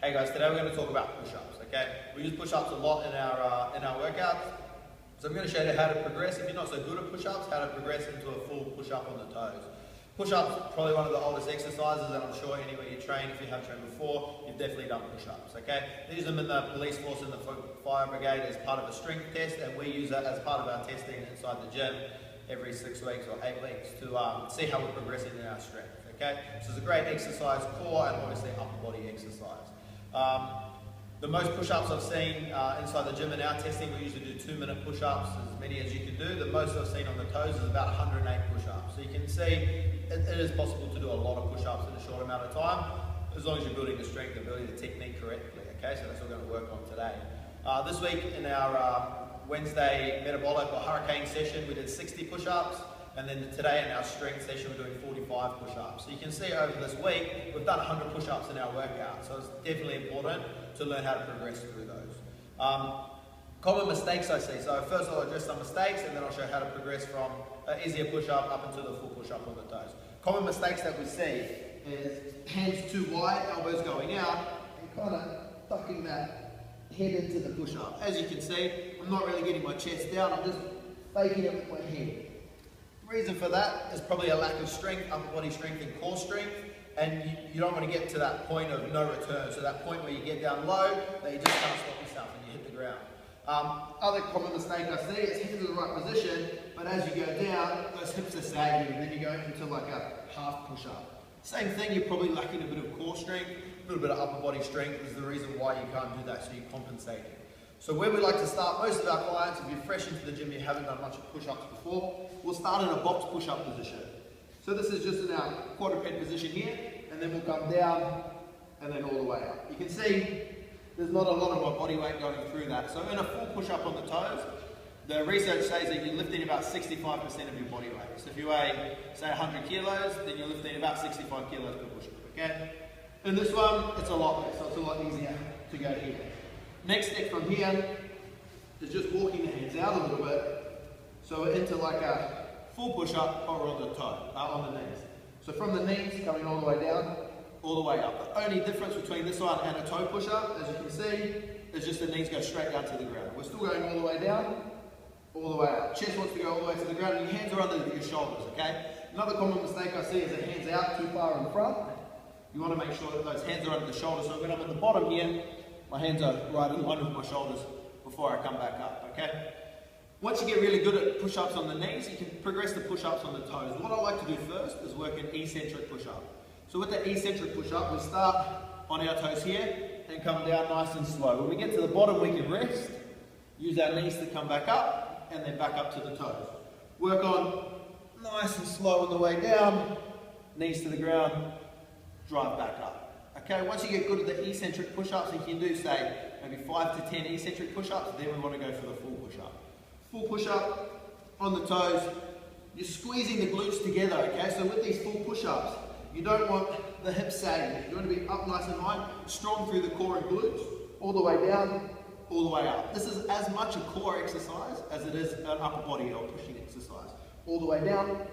Hey guys, today we're going to talk about push-ups, okay? We use push-ups a lot in our workouts. So I'm going to show you how to progress, if you're not so good at push-ups, how to progress into a full push-up on the toes. Push-ups, probably one of the oldest exercises, and I'm sure anywhere you train, if you have trained before, you've definitely done push-ups, okay? They use them in the police force and the fire brigade as part of a strength test, and we use it as part of our testing inside the gym every 6 weeks or 8 weeks to see how we're progressing in our strength, okay? So it's a great exercise, core and obviously upper body exercise. The most push-ups I've seen inside the gym in our testing, we usually do 2-minute push-ups, as many as you can do. The most I've seen on the toes is about 108 push-ups. So you can see it is possible to do a lot of push-ups in a short amount of time, as long as you're building the strength, ability, the technique correctly, okay? So that's what we're going to work on today. This week in our Wednesday metabolic or hurricane session, we did 60 push-ups. And then today in our strength session, we're doing 45 push-ups. So you can see over this week, we've done 100 push-ups in our workout. So it's definitely important to learn how to progress through those. Common mistakes I see. So first I'll address some mistakes, and then I'll show how to progress from an easier push-up up into the full push-up on the toes. Common mistakes that we see is hands too wide, elbows going out, and kind of tucking that head into the push-up. As you can see, I'm not really getting my chest down, I'm just faking it with my head. Reason for that is probably a lack of strength, upper body strength and core strength, and you don't want to get to that point of no return, so that point where you get down low that you just can't stop yourself and you hit the ground. Other common mistake I see is hands in the right position, but as you go down, those hips are sagging and then you go into like a half push-up. Same thing, you're probably lacking a bit of core strength, a little bit of upper body strength is the reason why you can't do that, so you're compensating. So where we like to start, most of our clients, if you're fresh into the gym, you haven't done much of push-ups before, we'll start in a box push-up position. So this is just in our quadruped position here, and then we'll come down, and then all the way up. You can see there's not a lot of my body weight going through that. So in a full push-up on the toes, the research says that you're lifting about 65% of your body weight. So if you weigh, say 100 kilos, then you're lifting about 65 kilos per push-up, okay? In this one, it's a lot less, so it's a lot easier to go here. Next step from here is just walking the hands out a little bit, so we're into like a full push-up or on the toe, on the knees. So from the knees, coming all the way down, all the way up. The only difference between this one and a toe push-up, as you can see, is just the knees go straight down to the ground. We're still going all the way down, all the way up. Chest wants to go all the way to the ground, and your hands are under your shoulders, okay? Another common mistake I see is the hands out too far in front. You want to make sure that those hands are under the shoulders, so when I'm at the bottom here, my hands are right in line with my shoulders before I come back up, okay? Once you get really good at push-ups on the knees, you can progress the push-ups on the toes. What I like to do first is work an eccentric push-up. So with the eccentric push-up, we start on our toes here and come down nice and slow. When we get to the bottom, we can rest, use our knees to come back up, and then back up to the toes. Work on nice and slow on the way down, knees to the ground, drive back up. Okay, once you get good at the eccentric push-ups, you can do, say, maybe 5 to 10 eccentric push-ups, then we want to go for the full push-up. Full push-up on the toes, you're squeezing the glutes together, okay? So with these full push-ups, you don't want the hips sagging. You want to be up nice and high, strong through the core and glutes, all the way down, all the way up. This is as much a core exercise as it is an upper body or pushing exercise. All the way down,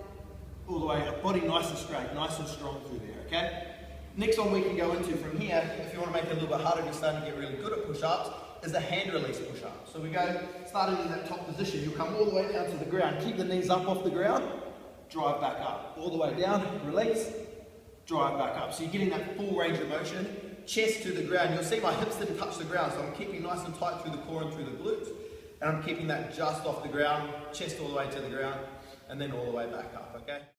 all the way up. Body nice and straight, nice and strong through there, okay? Next one we can go into from here, if you want to make it a little bit harder if you're starting to get really good at push-ups, is the hand release push-up. So we go, starting in that top position, you'll come all the way down to the ground, keep the knees up off the ground, drive back up. All the way down, release, drive back up. So you're getting that full range of motion, chest to the ground. You'll see my hips didn't touch the ground, so I'm keeping nice and tight through the core and through the glutes, and I'm keeping that just off the ground, chest all the way to the ground, and then all the way back up, okay?